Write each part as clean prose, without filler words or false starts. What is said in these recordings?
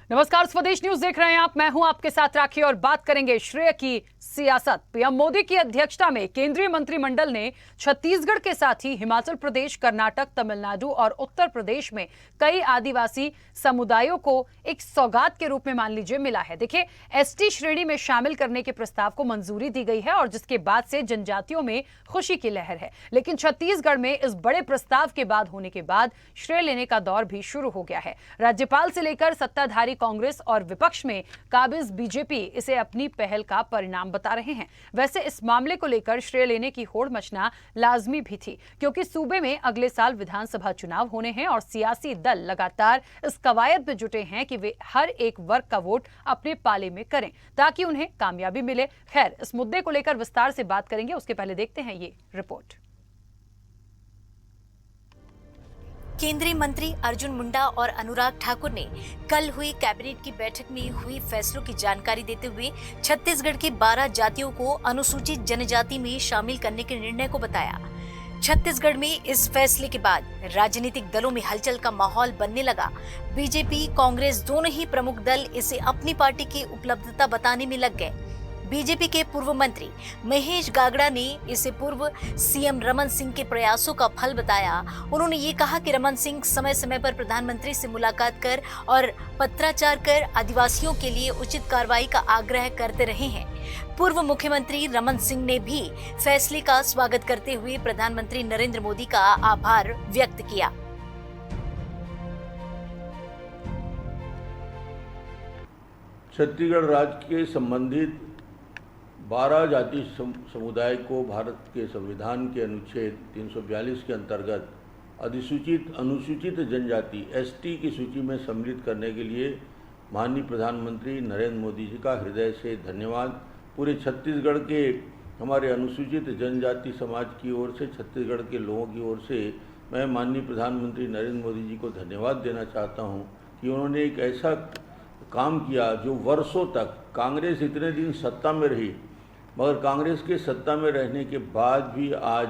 नमस्कार, स्वदेश न्यूज देख रहे हैं आप। मैं हूं आपके साथ राखी और बात करेंगे श्रेय की सियासत। पीएम मोदी की अध्यक्षता में केंद्रीय मंत्रिमंडल ने छत्तीसगढ़ के साथ ही हिमाचल प्रदेश, कर्नाटक, तमिलनाडु और उत्तर प्रदेश में कई आदिवासी समुदायों को एक सौगात के रूप में मान लीजिए मिला है। देखिए, एसटी श्रेणी में शामिल करने के प्रस्ताव को मंजूरी दी गई है और जिसके बाद से जनजातियों में खुशी की लहर है। लेकिन छत्तीसगढ़ में इस बड़े प्रस्ताव के बाद होने के बाद श्रेय लेने का दौर भी शुरू हो गया है। राज्यपाल से लेकर सत्ताधारी कांग्रेस और विपक्ष में काबिज बीजेपी इसे अपनी पहल का परिणाम बता रहे हैं। वैसे इस मामले को लेकर श्रेय लेने की होड़ मचना लाजमी भी थी, क्योंकि सूबे में अगले साल विधानसभा चुनाव होने हैं और सियासी दल लगातार इस कवायद में जुटे हैं कि वे हर एक वर्ग का वोट अपने पाले में करें ताकि उन्हें कामयाबी मिले। खैर, इस मुद्दे को लेकर विस्तार से बात करेंगे, उसके पहले देखते हैं ये रिपोर्ट। केंद्रीय मंत्री अर्जुन मुंडा और अनुराग ठाकुर ने कल हुई कैबिनेट की बैठक में हुई फैसलों की जानकारी देते हुए छत्तीसगढ़ के 12 जातियों को अनुसूचित जनजाति में शामिल करने के निर्णय को बताया। छत्तीसगढ़ में इस फैसले के बाद राजनीतिक दलों में हलचल का माहौल बनने लगा। बीजेपी, कांग्रेस दोनों ही प्रमुख दल इसे अपनी पार्टी की उपलब्धता बताने में लग गए। बीजेपी के पूर्व मंत्री महेश गागड़ा ने इसे पूर्व सीएम रमन सिंह के प्रयासों का फल बताया। उन्होंने ये कहा कि रमन सिंह समय समय पर प्रधानमंत्री से मुलाकात कर और पत्राचार कर आदिवासियों के लिए उचित कार्रवाई का आग्रह करते रहे हैं। पूर्व मुख्यमंत्री रमन सिंह ने भी फैसले का स्वागत करते हुए प्रधानमंत्री नरेंद्र मोदी का आभार व्यक्त किया। छत्तीसगढ़ राज्य के संबंधित 12 जाति समुदाय को भारत के संविधान के अनुच्छेद 342 के अंतर्गत अनुसूचित जनजाति एसटी की सूची में सम्मिलित करने के लिए माननीय प्रधानमंत्री नरेंद्र मोदी जी का हृदय से धन्यवाद। पूरे छत्तीसगढ़ के हमारे अनुसूचित जनजाति समाज की ओर से, छत्तीसगढ़ के लोगों की ओर से मैं माननीय प्रधानमंत्री नरेंद्र मोदी जी को धन्यवाद देना चाहता हूं कि उन्होंने एक ऐसा काम किया जो वर्षों तक कांग्रेस इतने दिन सत्ता में रही, मगर कांग्रेस के सत्ता में रहने के बाद भी आज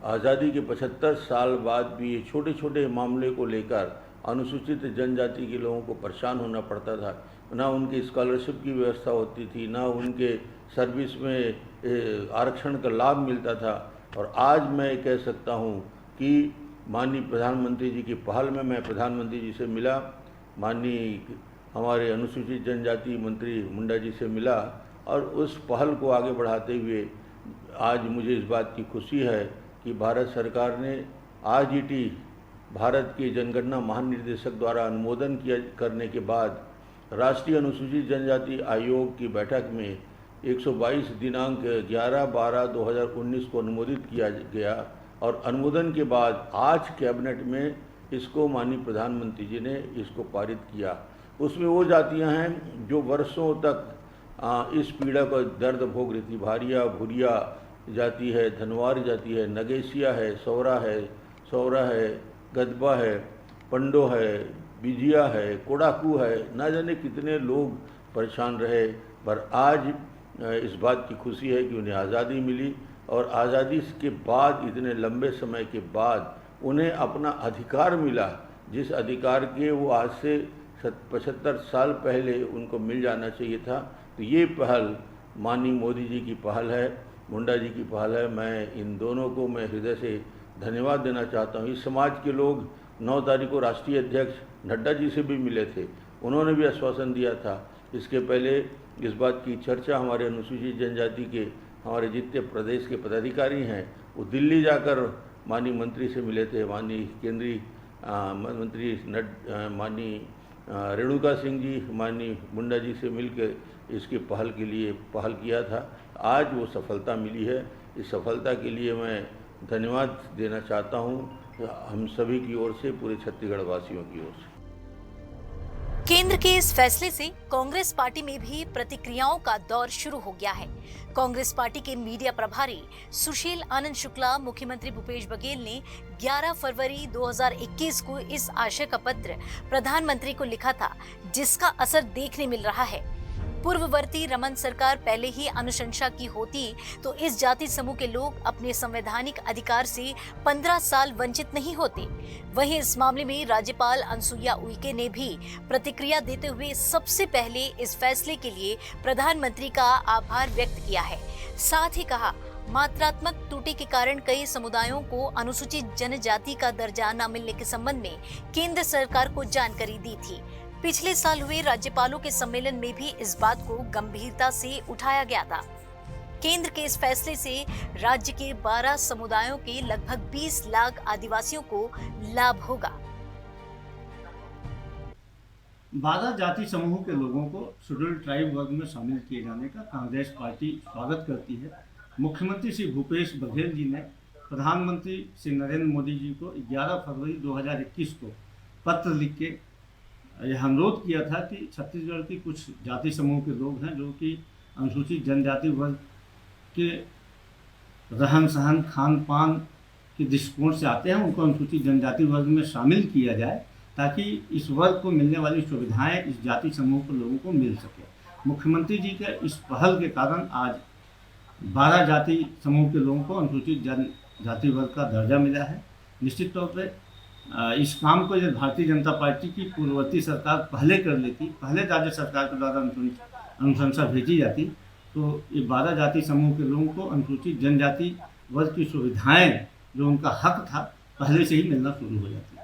आज़ादी के 75 साल बाद भी ये छोटे छोटे मामले को लेकर अनुसूचित जनजाति के लोगों को परेशान होना पड़ता था। ना उनकी स्कॉलरशिप की व्यवस्था होती थी, ना उनके सर्विस में आरक्षण का लाभ मिलता था। और आज मैं कह सकता हूँ कि माननीय प्रधानमंत्री जी की पहल में मैं प्रधानमंत्री जी से मिला, माननीय हमारे अनुसूचित जनजाति मंत्री मुंडा जी से मिला और उस पहल को आगे बढ़ाते हुए आज मुझे इस बात की खुशी है कि भारत सरकार ने आरजीटी भारत के जनगणना महानिदेशक द्वारा अनुमोदन करने के बाद राष्ट्रीय अनुसूचित जनजाति आयोग की बैठक में 122 दिनांक 11/12/2019 को अनुमोदित किया गया और अनुमोदन के बाद आज कैबिनेट में इसको माननीय प्रधानमंत्री जी ने इसको पारित किया। उसमें वो जातियां हैं जो वर्षों तक इस पीड़ा को दर्द भोग रही थी। भारिया, भूरिया जाति है, धनवार जाति है, नगेशिया है, सौरा है, गदबा है, पंडो है, बिजिया है, कोडाकू है, ना जाने कितने लोग परेशान रहे। पर आज इस बात की खुशी है कि उन्हें आज़ादी मिली और आज़ादी के बाद इतने लंबे समय के बाद उन्हें अपना अधिकार मिला, जिस अधिकार के वो आज से 75 साल पहले उनको मिल जाना चाहिए था। तो ये पहल माननीय मोदी जी की पहल है, मुंडा जी की पहल है। मैं इन दोनों को मैं हृदय से धन्यवाद देना चाहता हूँ। इस समाज के लोग 9 तारीख को राष्ट्रीय अध्यक्ष नड्डा जी से भी मिले थे, उन्होंने भी आश्वासन दिया था। इसके पहले इस बात की चर्चा हमारे अनुसूचित जनजाति के हमारे जितने प्रदेश के पदाधिकारी हैं वो दिल्ली जाकर माननीय मंत्री से मिले थे। माननीय केंद्रीय मंत्री माननीय रेणुका सिंह जी माननीय मुंडा जी से मिलकर इसकी पहल के लिए पहल किया था। आज वो सफलता मिली है। इस सफलता के लिए मैं धन्यवाद देना चाहता हूँ हम सभी की ओर से, पूरे छत्तीसगढ़ वासियों की ओर से। केंद्र के इस फैसले से कांग्रेस पार्टी में भी प्रतिक्रियाओं का दौर शुरू हो गया है। कांग्रेस पार्टी के मीडिया प्रभारी सुशील आनंद शुक्ला मुख्यमंत्री भूपेश बघेल ने 11 फरवरी 2021 को इस आशय का पत्र प्रधानमंत्री को लिखा था, जिसका असर देखने मिल रहा है। पूर्ववर्ती रमन सरकार पहले ही अनुशंसा की होती तो इस जाति समूह के लोग अपने संवैधानिक अधिकार से 15 साल वंचित नहीं होते। वहीं इस मामले में राज्यपाल अनुसुईया उइके ने भी प्रतिक्रिया देते हुए सबसे पहले इस फैसले के लिए प्रधानमंत्री का आभार व्यक्त किया है। साथ ही कहा, मात्रात्मक त्रुटि के कारण कई समुदायों को अनुसूचित जनजाति का दर्जा न मिलने के संबंध में केंद्र सरकार को जानकारी दी थी। पिछले साल हुए राज्यपालों के सम्मेलन में भी इस बात को गंभीरता से उठाया गया था। केंद्र के इस फैसले से राज्य के 12 समुदायों के लगभग 20 लाख आदिवासियों को लाभ होगा। 12 जाति समूह के लोगों को शेड्यूल्ड ट्राइब वर्ग में शामिल किए जाने का कांग्रेस पार्टी स्वागत करती है। मुख्यमंत्री श्री भूपेश बघेल जी ने प्रधानमंत्री श्री नरेंद्र मोदी जी को 11 फरवरी 2021 को पत्र लिख के यह अनुरोध किया था कि छत्तीसगढ़ की कुछ जाति समूह के लोग हैं जो कि अनुसूचित जनजाति वर्ग के रहन सहन खान पान के दृष्टिकोण से आते हैं, उनको अनुसूचित जनजाति वर्ग में शामिल किया जाए ताकि इस वर्ग को मिलने वाली सुविधाएं इस जाति समूह के लोगों को मिल सके। मुख्यमंत्री जी के इस पहल के कारण आज 12 जाति समूह के लोगों को अनुसूचित जनजाति वर्ग का दर्जा मिला है। निश्चित तौर पे इस काम को यदि भारतीय जनता पार्टी की पूर्ववर्ती सरकार पहले कर लेती, पहले राज्य सरकार के द्वारा अनुशंसा भेजी जाती, तो ये 12 जाति समूह के लोगों को अनुसूचित जनजाति वर्ग की सुविधाएं जो उनका हक था पहले से ही मिलना शुरू हो जाती।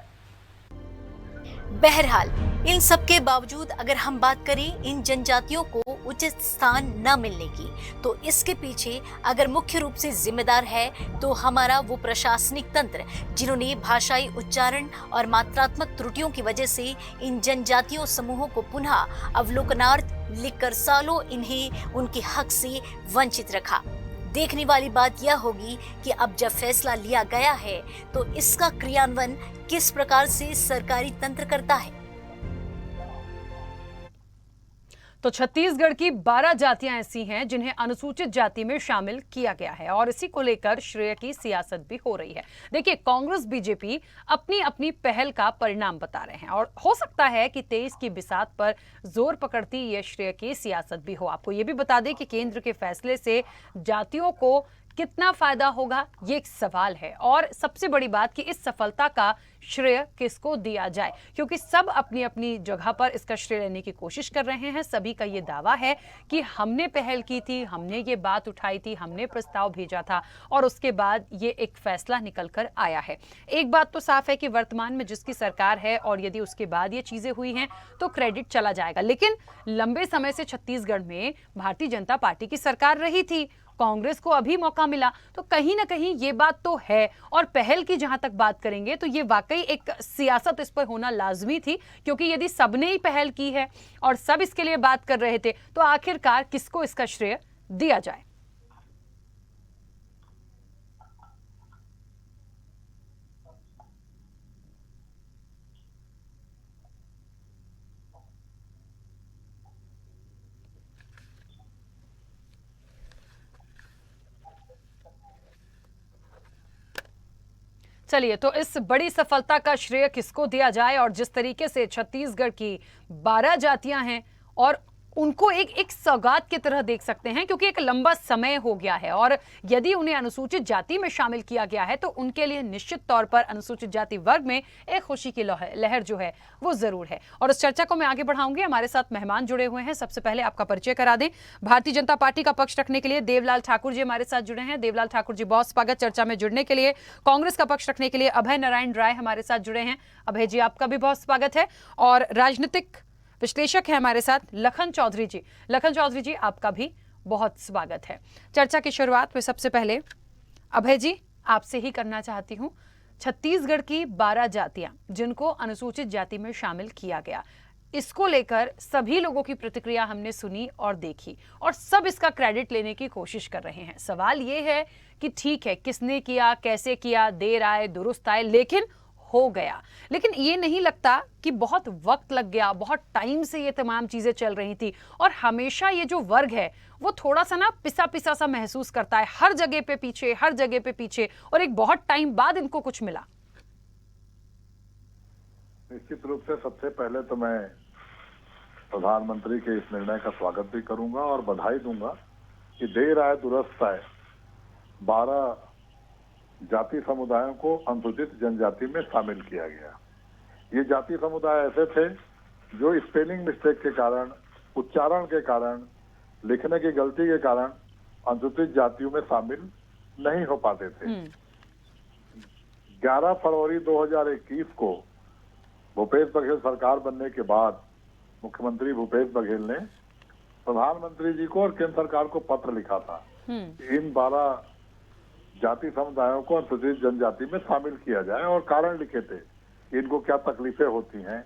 बहरहाल इन सब के बावजूद अगर हम बात करें इन जनजातियों को उचित स्थान न मिलने की, तो इसके पीछे अगर मुख्य रूप से जिम्मेदार है तो हमारा वो प्रशासनिक तंत्र जिन्होंने भाषाई उच्चारण और मात्रात्मक त्रुटियों की वजह से इन जनजातियों समूहों को पुनः अवलोकनार्थ लिखकर सालों इन्हें उनके हक से वंचित रखा। देखने वाली बात यह होगी कि अब जब फैसला लिया गया है तो इसका क्रियान्वयन किस प्रकार से सरकारी तंत्र करता है। तो छत्तीसगढ़ की 12 जातियां ऐसी हैं जिन्हें अनुसूचित जाति में शामिल किया गया है और इसी को लेकर श्रेय की सियासत भी हो रही है। देखिए, कांग्रेस बीजेपी अपनी अपनी पहल का परिणाम बता रहे हैं और हो सकता है कि 23 की बिसात पर जोर पकड़ती ये श्रेय की सियासत भी हो। आपको ये भी बता दें कि केंद्र के फैसले से जातियों को कितना फायदा होगा, ये एक सवाल है और सबसे बड़ी बात कि इस सफलता का श्रेय किसको दिया जाए, क्योंकि सब अपनी अपनी जगह पर इसका श्रेय लेने की कोशिश कर रहे हैं। सभी का ये दावा है कि हमने पहल की थी, हमने ये बात उठाई थी, हमने प्रस्ताव भेजा था और उसके बाद ये एक फैसला निकल कर आया है। एक बात तो साफ है कि वर्तमान में जिसकी सरकार है और यदि उसके बाद ये चीजें हुई हैं तो क्रेडिट चला जाएगा, लेकिन लंबे समय से छत्तीसगढ़ में भारतीय जनता पार्टी की सरकार रही थी, कांग्रेस को अभी मौका मिला, तो कहीं ना कहीं ये बात तो है। और पहल की जहां तक बात करेंगे तो ये वाकई एक सियासत इस पर होना लाजमी थी, क्योंकि यदि सबने ही पहल की है और सब इसके लिए बात कर रहे थे तो आखिरकार किसको इसका श्रेय दिया जाए। चलिए, तो इस बड़ी सफलता का श्रेय किसको दिया जाए और जिस तरीके से छत्तीसगढ़ की 12 जातियां हैं और उनको एक सौगात की तरह देख सकते हैं, क्योंकि एक लंबा समय हो गया है और यदि उन्हें अनुसूचित जाति में शामिल किया गया है तो उनके लिए निश्चित तौर पर अनुसूचित जाति वर्ग में एक खुशी की लहर जो है वो जरूर है। और इस चर्चा को मैं आगे बढ़ाऊंगी। हमारे साथ मेहमान जुड़े हुए हैं। सबसे पहले आपका परिचय करा दें। भारतीय जनता पार्टी का पक्ष रखने के लिए देवलाल ठाकुर जी हमारे साथ जुड़े हैं। देवलाल ठाकुर जी, बहुत स्वागत चर्चा में जुड़ने के लिए। कांग्रेस का पक्ष रखने के लिए अभय नारायण राय हमारे साथ जुड़े हैं। अभय जी, आपका भी बहुत स्वागत है। और राजनीतिक विश्लेषक है हमारे साथ लखन चौधरी जी। लखन चौधरी जी, आपका भी बहुत स्वागत है। चर्चा की शुरुआत में सबसे पहले अभय जी आपसे ही करना चाहती हूं। छत्तीसगढ़ की 12 जातियां जिनको अनुसूचित जाति में शामिल किया गया, इसको लेकर सभी लोगों की प्रतिक्रिया हमने सुनी और देखी और सब इसका क्रेडिट लेने की कोशिश कर रहे हैं। सवाल ये है कि ठीक है, किसने किया, कैसे किया, देर आए दुरुस्त आए, लेकिन हो गया। लेकिन ये नहीं लगता कि बहुत वक्त लग गया, बहुत टाइम से ये तमाम चीजें चल रही थी और हमेशा ये जो वर्ग है वो थोड़ा सा ना पिसा पिसा सा महसूस करता है, हर जगह पे पीछे, हर जगह पे पीछे, और एक बहुत टाइम बाद इनको कुछ मिला। निश्चित रूप से सबसे पहले तो मैं प्रधानमंत्री के इस निर्णय का स्वागत भी करूंगा और बधाई दूंगा कि देर आए दुरुस्त आए 12 जाति समुदायों को अनुसूचित जनजाति में शामिल किया गया। ये जाति समुदाय ऐसे थे जो स्पेलिंग मिस्टेक के कारण, उच्चारण के कारण, लिखने की गलती के कारण अनुसूचित जातियों में शामिल नहीं हो पाते थे। 11 फरवरी 2021 को भूपेश बघेल सरकार बनने के बाद मुख्यमंत्री भूपेश बघेल ने प्रधानमंत्री जी को और केंद्र सरकार को पत्र लिखा था कि इन 12 जाति समुदायों को अनुसूचित जनजाति में शामिल किया जाए और कारण लिखे थे कि इनको क्या तकलीफें होती हैं,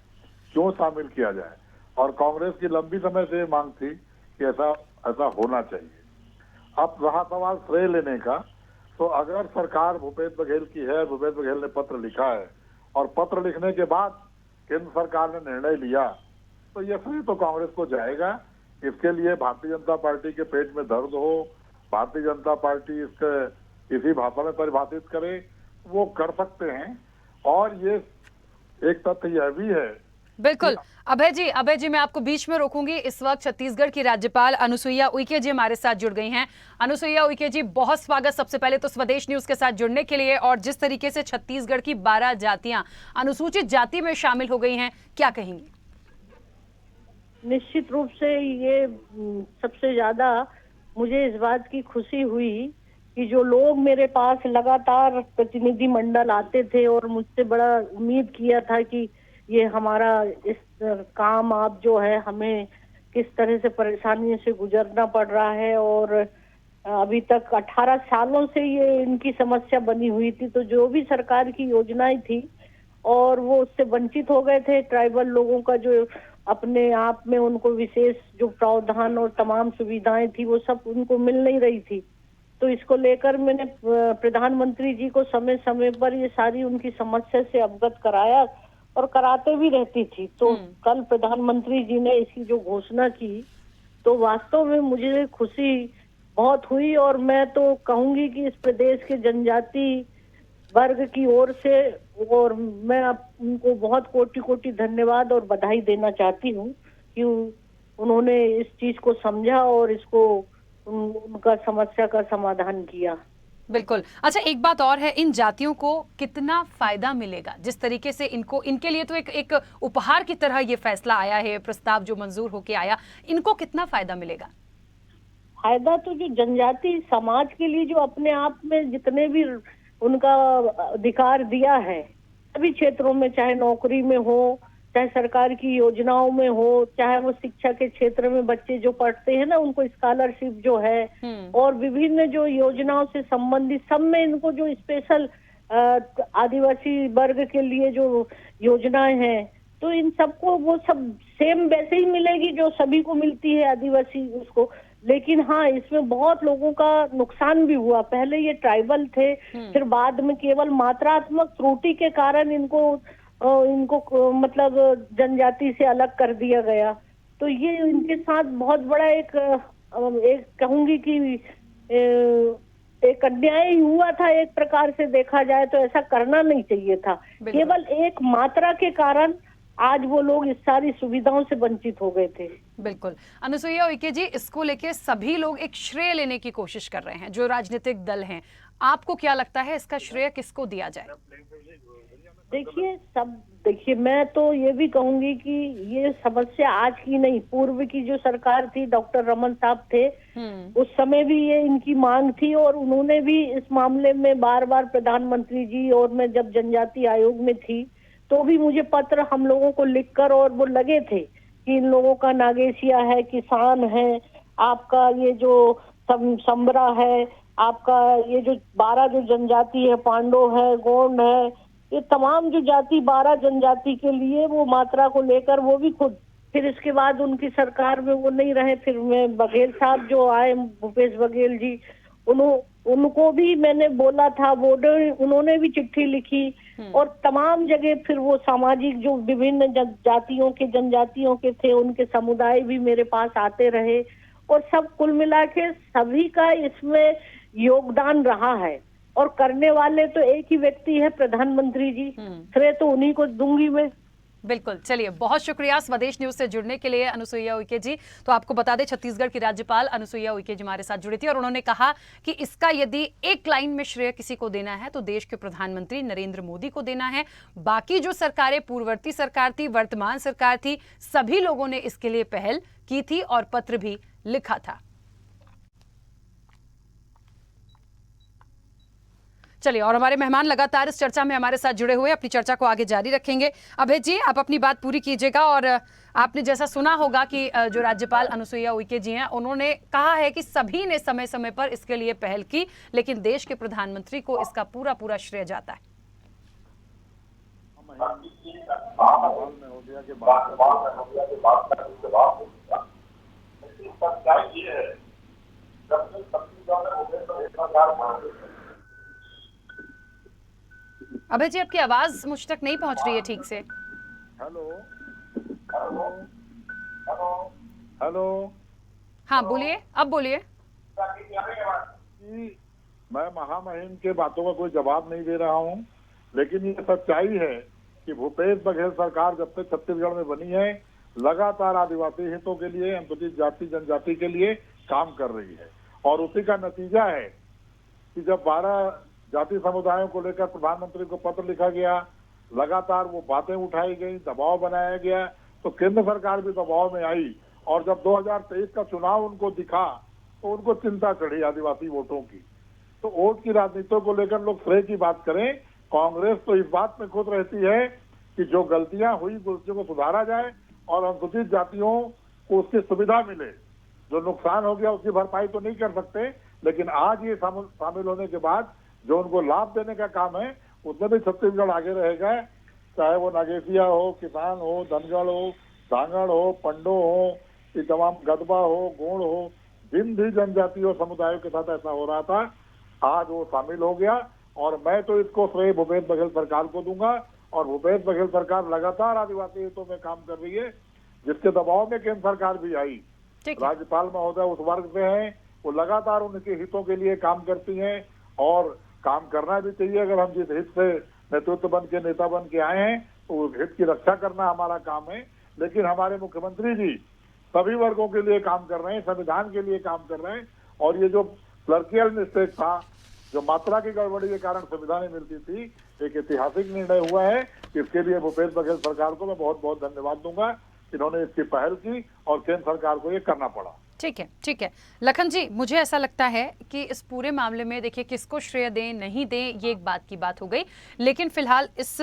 क्यों शामिल किया जाए। और कांग्रेस की लंबी समय से ये मांग थी कि ऐसा होना चाहिए। अब रहा सवाल श्रेय लेने का, तो अगर सरकार भूपेश बघेल की है, भूपेश बघेल ने पत्र लिखा है और पत्र लिखने के बाद केंद्र सरकार ने निर्णय लिया, तो ये श्रेय तो कांग्रेस को जाएगा। इसके लिए भारतीय जनता पार्टी के पेट में दर्द हो, भारतीय जनता पार्टी इसके इसी भाषा में परिभाषित करे, वो कर सकते हैं। और ये एक तथ्य यह भी है। बिल्कुल। अभय जी मैं आपको बीच में रोकूंगी। इस वक्त छत्तीसगढ़ की राज्यपाल अनुसुईया उइके जी हमारे साथ जुड़ गई हैं। अनुसुईया उइके जी, बहुत स्वागत सबसे पहले तो स्वदेश न्यूज के साथ जुड़ने के लिए। और जिस तरीके से छत्तीसगढ़ की 12 जातियां अनुसूचित जाति में शामिल हो गई हैं, क्या कहेंगी? निश्चित रूप से ये सबसे ज्यादा मुझे इस बात की खुशी हुई कि जो लोग मेरे पास लगातार प्रतिनिधि मंडल आते थे और मुझसे बड़ा उम्मीद किया था कि ये हमारा इस काम आप जो है हमें किस तरह से परेशानियों से गुजरना पड़ रहा है, और अभी तक 18 सालों से ये इनकी समस्या बनी हुई थी। तो जो भी सरकार की योजनाएं थी और वो उससे वंचित हो गए थे। ट्राइबल लोगों का जो अपने आप में उनको विशेष जो प्रावधान और तमाम सुविधाएं थी वो सब उनको मिल नहीं रही थी। तो इसको लेकर मैंने प्रधानमंत्री जी को समय समय पर ये सारी उनकी समस्या से अवगत कराया और कराते भी रहती थी। तो कल प्रधानमंत्री जी ने इसकी जो घोषणा की तो वास्तव में मुझे खुशी बहुत हुई। और मैं तो कहूंगी कि इस प्रदेश के जनजाति वर्ग की ओर से और मैं उनको बहुत कोटि कोटि धन्यवाद और बधाई देना चाहती हूँ कि उन्होंने इस चीज को समझा और इसको उनका समस्या का समाधान किया। बिल्कुल। अच्छा, एक बात और है, इन जातियों को कितना फायदा मिलेगा? जिस तरीके से इनके लिए तो एक उपहार की तरह ये फैसला आया है, प्रस्ताव जो मंजूर होके आया, इनको कितना फायदा मिलेगा? फायदा तो जो जनजाति समाज के लिए जो अपने आप में जितने भी उनका अधिकार दिया है सभी क्षेत्रों में, चाहे नौकरी में हो, चाहे सरकार की योजनाओं में हो, चाहे वो शिक्षा के क्षेत्र में बच्चे जो पढ़ते हैं ना उनको स्कॉलरशिप जो है, और विभिन्न जो योजनाओं से संबंधित सब में इनको जो स्पेशल आदिवासी वर्ग के लिए जो योजनाएं हैं तो इन सबको वो सब सेम वैसे ही मिलेगी जो सभी को मिलती है आदिवासी उसको। लेकिन हाँ, इसमें बहुत लोगों का नुकसान भी हुआ। पहले ये ट्राइबल थे, फिर बाद में केवल मात्रात्मक त्रुटि के कारण इनको मतलब जनजाति से अलग कर दिया गया। तो ये इनके साथ बहुत बड़ा एक कहूंगी कि एक अन्याय हुआ था। एक प्रकार से देखा जाए तो ऐसा करना नहीं चाहिए था। केवल एक मात्रा के कारण आज वो लोग इस सारी सुविधाओं से वंचित हो गए थे। बिल्कुल। अनुसुईया उइके जी, इसको लेके सभी लोग एक श्रेय लेने की कोशिश कर रहे हैं, जो राजनीतिक दल हैं। आपको क्या लगता है इसका श्रेय किसको दिया जाए? देखिए मैं तो ये भी कहूंगी कि ये समस्या आज की नहीं, पूर्व की जो सरकार थी, डॉक्टर रमन साहब थे, उस समय भी ये इनकी मांग थी और उन्होंने भी इस मामले में बार बार प्रधानमंत्री जी और मैं जब जनजाति आयोग में थी तो भी मुझे पत्र हम लोगों को लिखकर और वो लगे थे कि इन लोगों का नागेशिया है, किसान है, आपका ये जो समरा है, आपका ये जो 12 जो जनजाति है, पांडो है, गोंड है, ये तमाम जो जाति 12 जनजाति के लिए वो मात्रा को लेकर वो भी खुद, फिर इसके बाद उनकी सरकार में वो नहीं रहे। फिर मैं बघेल साहब जो आए, भूपेश बघेल जी, उनको भी मैंने बोला था, उन्होंने भी चिट्ठी लिखी और तमाम जगह फिर वो सामाजिक जो विभिन्न जातियों के जनजातियों के थे उनके समुदाय भी मेरे पास आते रहे और सब कुल मिला के सभी का इसमें योगदान रहा है। और करने वाले तो एक ही व्यक्ति है, प्रधानमंत्री जी। श्रेय तो उन्हीं को दूंगी मैं। बिल्कुल, चलिए बहुत शुक्रिया स्वदेश न्यूज से जुड़ने के लिए अनुसुईया उइके जी। तो आपको बता दें छत्तीसगढ़ की राज्यपाल अनुसुईया उइके जी हमारे साथ जुड़ी थी और उन्होंने कहा कि इसका यदि एक लाइन में श्रेय किसी को देना है तो देश के प्रधानमंत्री नरेंद्र मोदी को देना है। बाकी जो सरकारें, पूर्ववर्ती सरकार थी, वर्तमान सरकार थी, सभी लोगों ने इसके लिए पहल की थी और पत्र भी लिखा था। चलिए, और हमारे मेहमान लगातार इस चर्चा में हमारे साथ जुड़े हुए, अपनी चर्चा को आगे जारी रखेंगे। अभय जी, आप अपनी बात पूरी कीजिएगा। और आपने जैसा सुना होगा कि जो राज्यपाल अनुसुईया उइके जी हैं, उन्होंने कहा है कि सभी ने समय समय पर इसके लिए पहल की, लेकिन देश के प्रधानमंत्री को इसका पूरा पूरा श्रेय जाता है। अभय जी, आपकी आवाज मुझ तक नहीं पहुंच रही है ठीक से। Hello hello hello hello. हाँ बोलिए, अब बोलिए। मैं महामहिम के बातों का कोई जवाब नहीं दे रहा हूँ, लेकिन ये सच्चाई है कि भूपेश बघेल सरकार जब से छत्तीसगढ़ में बनी है लगातार आदिवासी हितों के लिए, अनुसूचित जाति जनजाति के लिए काम कर रही है। और उसी का नतीजा है कि जब 12 जाति समुदायों को लेकर प्रधानमंत्री को पत्र लिखा गया, लगातार वो बातें उठाई गई, दबाव बनाया गया, तो केंद्र सरकार भी दबाव में आई। और जब 2023 का चुनाव उनको दिखा तो उनको चिंता चढ़ी आदिवासी वोटों की। तो वोट की राजनीतियों को लेकर लोग श्रेय की बात करें, कांग्रेस तो इस बात में खुद रहती है कि जो गलतियां हुई गलतियों को सुधारा जाए और अनुसूचित जातियों को उसकी सुविधा मिले। जो नुकसान हो गया उसकी भरपाई तो नहीं कर सकते, लेकिन आज ये शामिल होने के बाद जो उनको लाभ देने का काम है उसमें भी छत्तीसगढ़ आगे रहेगा। चाहे वो नागेसिया हो, किसान हो, धनगढ़ हो, धांगड़ हो, पंडो हो, ये तमाम गदबा हो, गोंड हो, जिन भी जनजाति और समुदायों के साथ ऐसा हो रहा था, आज वो शामिल हो गया। और मैं तो इसको श्रेय भूपेश बघेल सरकार को दूंगा। और भूपेश बघेल सरकार लगातार आदिवासी हितों में काम कर रही है, जिसके दबाव में केंद्र सरकार भी आई। राज्यपाल महोदय उस वर्ग से हैं, वो लगातार उनके हितों के लिए काम करती हैं और काम करना भी चाहिए। अगर हम जिस हित से नेतृत्व बन के, नेता बन के आए हैं, तो उस हित की रक्षा करना हमारा काम है। लेकिन हमारे मुख्यमंत्री जी सभी वर्गों के लिए काम कर रहे हैं, संविधान के लिए काम कर रहे हैं। और ये जो क्लर्कियल मिस्टेक था, जो मात्रा की गड़बड़ी के कारण सुविधा नहीं मिलती थी, एक ऐतिहासिक निर्णय हुआ है। इसके लिए भूपेश बघेल सरकार को मैं बहुत बहुत धन्यवाद दूंगा। इन्होंने इसकी पहल की और केंद्र सरकार को ये करना पड़ा। ठीक है, ठीक है। लखन जी, मुझे ऐसा लगता है कि इस पूरे मामले में देखिए, किसको श्रेय दें नहीं दें ये एक बात की बात हो गई, लेकिन फिलहाल इस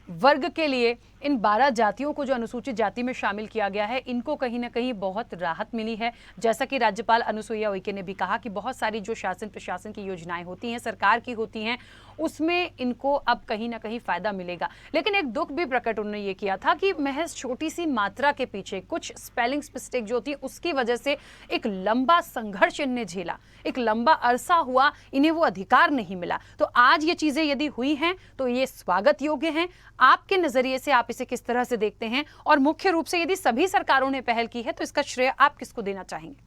वर्ग के लिए, इन 12 जातियों को जो अनुसूचित जाति में शामिल किया गया है, इनको कहीं ना कहीं बहुत राहत मिली है। जैसा कि राज्यपाल अनुसुईया उइके ने भी कहा कि बहुत सारी जो शासन प्रशासन की योजनाएं होती हैं, सरकार की होती हैं, उसमें इनको अब कहीं ना कहीं फायदा मिलेगा। लेकिन एक दुख भी प्रकट उन्होंने ये किया था कि महज छोटी सी मात्रा के पीछे, कुछ स्पेलिंग मिस्टेक जो थी, उसकी वजह से एक लंबा संघर्ष इन्हें झेला, एक लंबा अरसा हुआ इन्हें वो अधिकार नहीं मिला। तो आज ये चीजें यदि हुई हैं तो ये स्वागत योग्य हैं। आपके नजरिए से आप इसे किस तरह से देखते हैं? और मुख्य रूप से यदि सभी सरकारों ने पहल की है तो इसका श्रेय आप किसको देना चाहेंगे?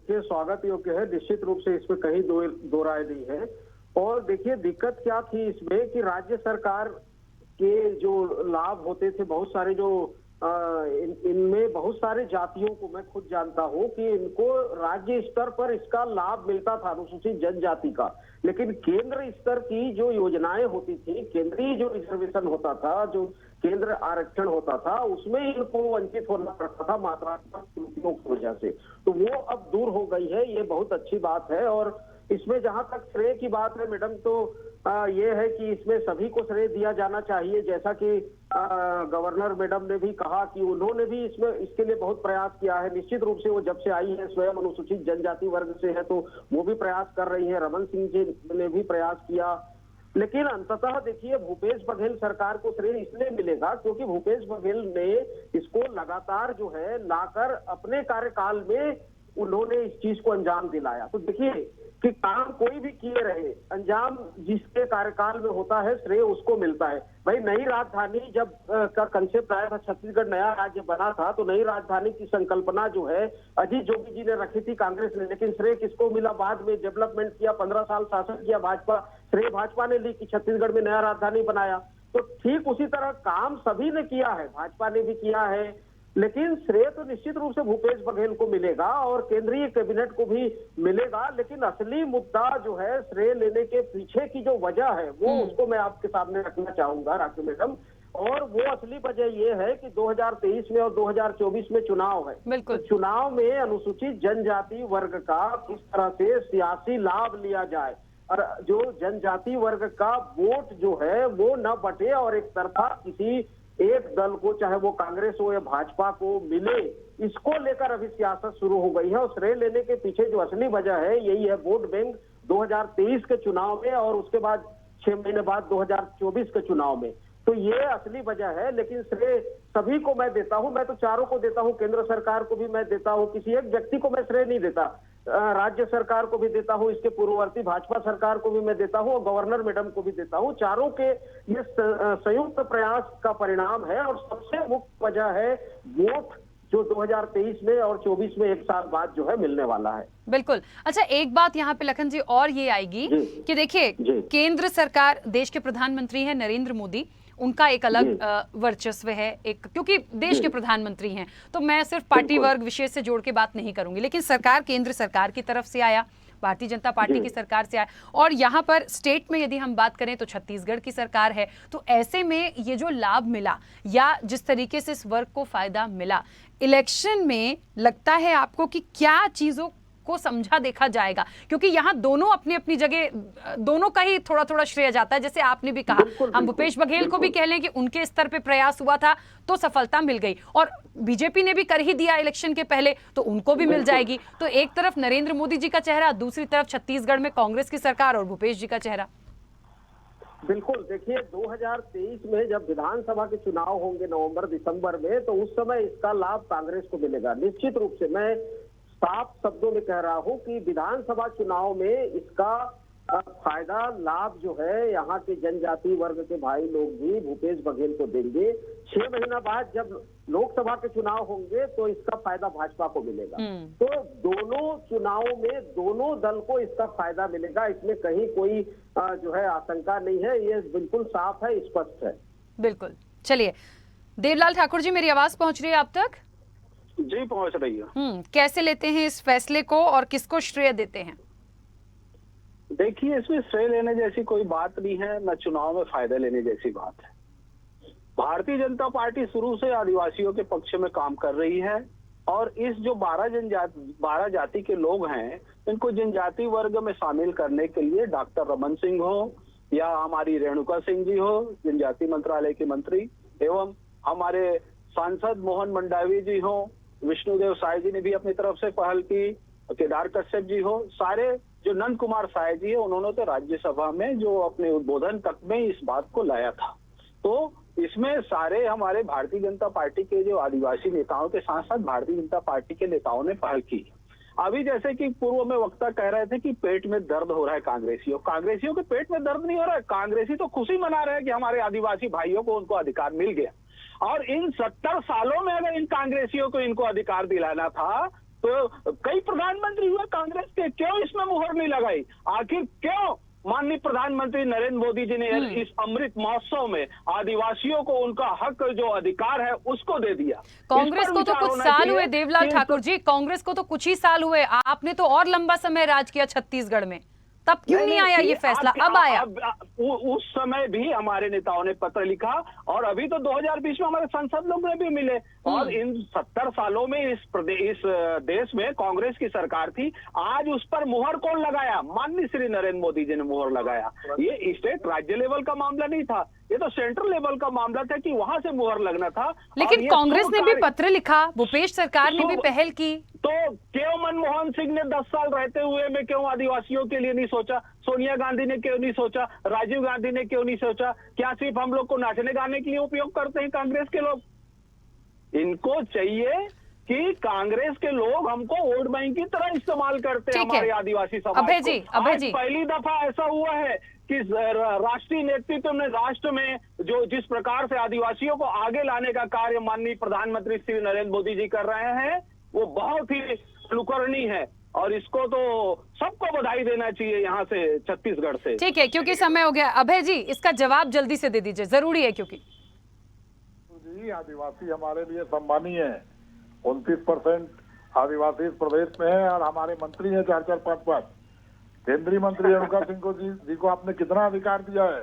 ये स्वागत योग्य है, निश्चित रूप से इसमें कहीं दो राय नहीं है। और देखिए दिक्कत क्या थी इसमें कि राज्य सरकार के जो लाभ होते थे, बहुत सारे जो इनमें बहुत सारे जातियों को मैं खुद जानता हूं कि इनको राज्य स्तर पर इसका लाभ मिलता था, अनुसूचित जनजाति का। लेकिन केंद्र स्तर की जो योजनाएं होती थी, केंद्रीय जो रिजर्वेशन होता था, जो केंद्र आरक्षण होता था, उसमें इनको वंचित होना पड़ता था मात्रात्मक त्रुटियों की वजह से। तो वो अब दूर हो गई है, ये बहुत अच्छी बात है। और इसमें जहां तक श्रेय की बात है मैडम, तो ये है कि इसमें सभी को श्रेय दिया जाना चाहिए। जैसा कि गवर्नर मैडम ने भी कहा कि उन्होंने भी इसके लिए बहुत प्रयास किया है। निश्चित रूप से वो जब से आई है, स्वयं अनुसूचित जनजाति वर्ग से है, तो वो भी प्रयास कर रही है। रमन सिंह जी ने भी प्रयास किया। लेकिन अंततः देखिए, भूपेश बघेल सरकार को श्रेय इसलिए मिलेगा क्योंकि भूपेश बघेल ने इसको लगातार जो है लाकर अपने कार्यकाल में उन्होंने इस चीज को अंजाम दिलाया। तो देखिए कि काम कोई भी किए रहे, अंजाम जिसके कार्यकाल में होता है श्रेय उसको मिलता है। भाई, नई राजधानी जब का कंसेप्ट आया था, छत्तीसगढ़ नया राज्य बना था, तो नई राजधानी की संकल्पना जो है अजीत जोगी जी ने रखी थी, कांग्रेस ने। लेकिन श्रेय किसको मिला? बाद में डेवलपमेंट किया, 15 साल शासन किया भाजपा, श्रेय भाजपा ने ली कि छत्तीसगढ़ में नया राजधानी बनाया। तो ठीक उसी तरह काम सभी ने किया है, भाजपा ने भी किया है, लेकिन श्रेय तो निश्चित रूप से भूपेश बघेल को मिलेगा और केंद्रीय कैबिनेट को भी मिलेगा। लेकिन असली मुद्दा जो है श्रेय लेने के पीछे की जो वजह है वो उसको मैं आपके सामने रखना चाहूंगा राखी मैडम। और वो असली वजह ये है कि 2023 में और 2024 में चुनाव है। बिल्कुल। तो चुनाव में अनुसूचित जनजाति वर्ग का किस तरह से सियासी लाभ लिया जाए और जो जनजाति वर्ग का वोट जो है वो न बटे और एक तरफा किसी एक दल को, चाहे वो कांग्रेस हो या भाजपा को, मिले, इसको लेकर अभी सियासत शुरू हो गई है। और श्रेय लेने के पीछे जो असली वजह है यही है वोट बैंक 2023 के चुनाव में और उसके बाद 6 महीने बाद 2024 के चुनाव में। तो ये असली वजह है। लेकिन श्रेय सभी को मैं देता हूं, मैं तो चारों को देता हूं, केंद्र सरकार को भी मैं देता हूं, किसी एक व्यक्ति को मैं श्रेय नहीं देता। राज्य सरकार को भी देता हूं, इसके पूर्ववर्ती भाजपा सरकार को भी मैं देता हूं और गवर्नर मैडम को भी देता हूं। चारों के ये संयुक्त प्रयास का परिणाम है और सबसे मुख्य वजह है वोट जो 2023 में और 24 में एक साल बाद जो है मिलने वाला है। बिल्कुल। अच्छा, एक बात यहाँ पे लखन जी और ये आएगी कि देखिए केंद्र सरकार, देश के प्रधानमंत्री हैं नरेंद्र मोदी, उनका एक अलग वर्चस्व है, एक क्योंकि देश के प्रधानमंत्री हैं, तो मैं सिर्फ पार्टी वर्ग विशेष से जोड़ के बात नहीं करूंगी, लेकिन सरकार केंद्र सरकार की तरफ से आया, भारतीय जनता पार्टी की सरकार से आया, और यहाँ पर स्टेट में यदि हम बात करें तो छत्तीसगढ़ की सरकार है। तो ऐसे में ये जो लाभ मिला या जिस तरीके से इस वर्ग को फायदा मिला, इलेक्शन में लगता है आपको कि क्या चीजों को समझा देखा जाएगा? क्योंकि यहाँ दोनों अपनी अपनी जगह, दोनों का ही थोड़ा थोड़ा श्रेय जाता है। जैसे आपने भी कहा, हम भूपेश बघेल को भी कह लें कि उनके स्तर पे प्रयास हुआ था तो सफलता मिल गई, और बीजेपी ने भी कर ही दिया इलेक्शन के पहले, तो उनको भी मिल जाएगी। तो एक तरफ नरेंद्र मोदी जी का चेहरा, दूसरी तरफ छत्तीसगढ़ में कांग्रेस की सरकार और भूपेश जी का चेहरा। बिल्कुल, देखिए 2023 में जब विधानसभा के चुनाव होंगे नवंबर दिसंबर में, तो उस समय इसका लाभ कांग्रेस को मिलेगा निश्चित रूप से। मैं साफ शब्दों में कह रहा हूं कि विधानसभा चुनाव में इसका फायदा लाभ जो है यहाँ के जनजाति वर्ग के भाई लोग भी भूपेश बघेल को देंगे। 6 महीना बाद जब लोकसभा के चुनाव होंगे तो इसका फायदा भाजपा को मिलेगा। तो दोनों चुनावों में दोनों दल को इसका फायदा मिलेगा, इसमें कहीं कोई जो है आशंका नहीं है, ये बिल्कुल साफ है, स्पष्ट है। बिल्कुल। चलिए, देवलाल ठाकुर जी, मेरी आवाज पहुंच रही है आप तक? जी, पहुंच रही है। कैसे लेते हैं इस फैसले को और किसको श्रेय देते हैं? देखिए, इसमें श्रेय लेने जैसी कोई बात नहीं है, न चुनाव में फायदा लेने जैसी बात है। भारतीय जनता पार्टी शुरू से आदिवासियों के पक्ष में काम कर रही है और इस जो 12 जाति के लोग हैं, इनको जनजाति वर्ग में शामिल करने के लिए डॉक्टर रमन सिंह हो या हमारी रेणुका सिंह जी हो, जनजाति मंत्रालय के मंत्री, एवं हमारे सांसद मोहन मंडावी जी हो, विष्णुदेव साय जी ने भी अपनी तरफ से पहल की, केदार कश्यप जी हो, सारे जो नंद कुमार साय जी है, उन्होंने तो राज्यसभा में जो अपने उद्बोधन तक में इस बात को लाया था। तो इसमें सारे हमारे भारतीय जनता पार्टी के जो आदिवासी नेताओं के साथ साथ भारतीय जनता पार्टी के नेताओं ने पहल की। अभी जैसे कि पूर्व में वक्ता कह रहे थे कि पेट में दर्द हो रहा है कांग्रेसियों के पेट में दर्द नहीं हो रहा है। कांग्रेसी तो खुशी मना रहे हैं कि हमारे आदिवासी भाइयों को उनको अधिकार मिल गया, और इन 70 सालों में अगर इन कांग्रेसियों को इनको अधिकार दिलाना था तो कई प्रधानमंत्री हुए कांग्रेस के, क्यों इसमें मुहर नहीं लगाई? आखिर क्यों माननीय प्रधानमंत्री नरेंद्र मोदी जी ने इस अमृत महोत्सव में आदिवासियों को उनका हक जो अधिकार है उसको दे दिया? कांग्रेस को तो कुछ साल हुए देवलाल ठाकुर जी, कांग्रेस को तो कुछ ही साल हुए, आपने तो और लंबा समय राज किया छत्तीसगढ़ में, तब क्यों नहीं आया ये फैसला? अब आया। उस समय भी हमारे नेताओं ने पत्र लिखा और अभी तो 2020 में हमारे सांसद लोग ने भी मिले, और इन 70 सालों में इस देश में कांग्रेस की सरकार थी। आज उस पर मुहर कौन लगाया? माननीय श्री नरेंद्र मोदी जी ने मुहर लगाया। ये स्टेट राज्य लेवल का मामला नहीं था, ये तो सेंट्रल लेवल का मामला था कि वहां से मुहर लगना था। लेकिन कांग्रेस ने भी पत्र लिखा, भूपेश सरकार ने भी पहल की, तो क्यों मनमोहन सिंह ने 10 साल रहते हुए में क्यों आदिवासियों के लिए नहीं सोचा? सोनिया गांधी ने क्यों नहीं सोचा? राजीव गांधी ने क्यों नहीं सोचा? क्या सिर्फ हम लोग को नाचने गाने के लिए उपयोग करते हैं कांग्रेस के लोग? इनको चाहिए कि कांग्रेस के लोग हमको वोट बैंक की तरह इस्तेमाल करते हैं हमारे आदिवासी समाज को। अभय जी, पहली दफा ऐसा हुआ है कि राष्ट्रीय नेतृत्व ने राष्ट्र में जो जिस प्रकार से आदिवासियों को आगे लाने का कार्य माननीय प्रधानमंत्री श्री नरेंद्र मोदी जी कर रहे हैं, वो बहुत ही अनुकरणीय है। और इसको तो सबको बधाई देना चाहिए यहाँ से, छत्तीसगढ़ से। ठीक है, क्योंकि समय हो गया। अभय जी, इसका जवाब जल्दी से दे दीजिए, जरूरी है क्योंकि जी आदिवासी हमारे लिए सम्मानीय है। 29% आदिवासी इस प्रदेश में है और हमारे मंत्री हैं 4-4, 5-5। केंद्रीय मंत्री रेणुका सिंह जी को आपने कितना अधिकार दिया है?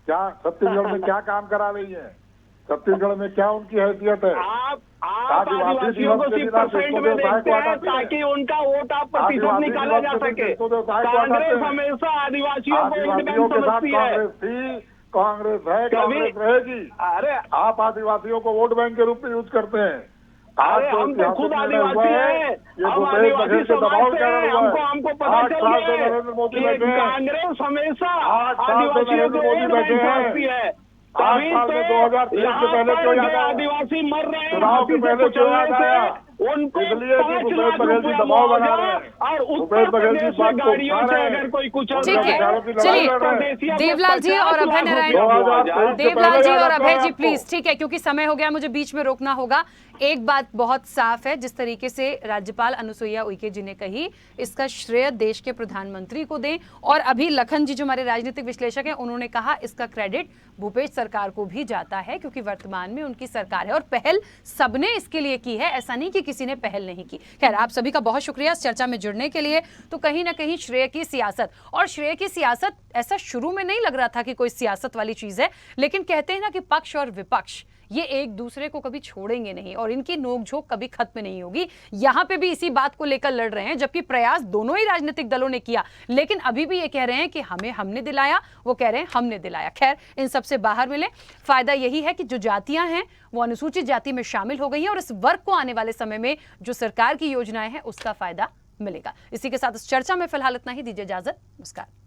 क्या छत्तीसगढ़ में क्या काम करा रही है? छत्तीसगढ़ में क्या उनकी हैसियत है? आप आदिवासियों को सिर्फ परसेंट में देखते हैं ताकि उनका वोट आप प्रतिशत निकाला जा सके। कांग्रेस हमेशा आदिवासियों को वोट बैंक समझती है। कांग्रेस है, कांग्रेस रहेगी। अरे आप आदिवासियों को वोट बैंक के रूप में यूज करते हैं। अरे हम तो खुद आदिवासी हैं, हम आदिवासी समाज से हैं, हमको पता चल गया है कि कांग्रेस हमेशा आदिवासियों को वोट बैंक समझती है। तभी तो यहाँ पर जो आदिवासी मर रहे हैं हाथी से कुचलने से, उनको 5 लाख रुपया मुआवजा और उत्तर प्रदेश में गाड़ियों से अगर कोई कुचल ठीक है। चलिए देवलाल जी और अभय नारायण, देवलाल जी और अभय जी प्लीज, ठीक है, क्योंकि समय हो गया, मुझे बीच में रोकना होगा। एक बात बहुत साफ है, जिस तरीके से राज्यपाल अनुसुईया उइके जी ने कही, इसका श्रेय देश के प्रधानमंत्री को दें। और अभी लखन जी जो हमारे राजनीतिक विश्लेषक हैं, उन्होंने कहा इसका क्रेडिट भूपेश सरकार को भी जाता है क्योंकि वर्तमान में उनकी सरकार है और पहल सबने इसके लिए की है, ऐसा नहीं कि किसी ने पहल नहीं की। खैर, आप सभी का बहुत शुक्रिया इस चर्चा में जुड़ने के लिए। तो कहीं ना कहीं श्रेय की सियासत, और श्रेय की सियासत ऐसा शुरू में नहीं लग रहा था कि कोई सियासत वाली चीज है, लेकिन कहते हैं ना कि पक्ष और विपक्ष ये एक दूसरे को कभी छोड़ेंगे नहीं और इनकी नोकझोंक कभी खत्म नहीं होगी। यहां पे भी इसी बात को लेकर लड़ रहे हैं, जबकि प्रयास दोनों ही राजनीतिक दलों ने किया, लेकिन अभी भी ये कह रहे हैं कि हमने दिलाया, वो कह रहे हैं हमने दिलाया। खैर, इन सबसे बाहर मिले, फायदा यही है कि जो जातियां हैं वो अनुसूचित जाति में शामिल हो गई हैं और इस वर्ग को आने वाले समय में जो सरकार की योजनाएं हैं उसका फायदा मिलेगा। इसी के साथ इस चर्चा में फिलहाल इतना ही, दीजिए इजाजत, नमस्कार।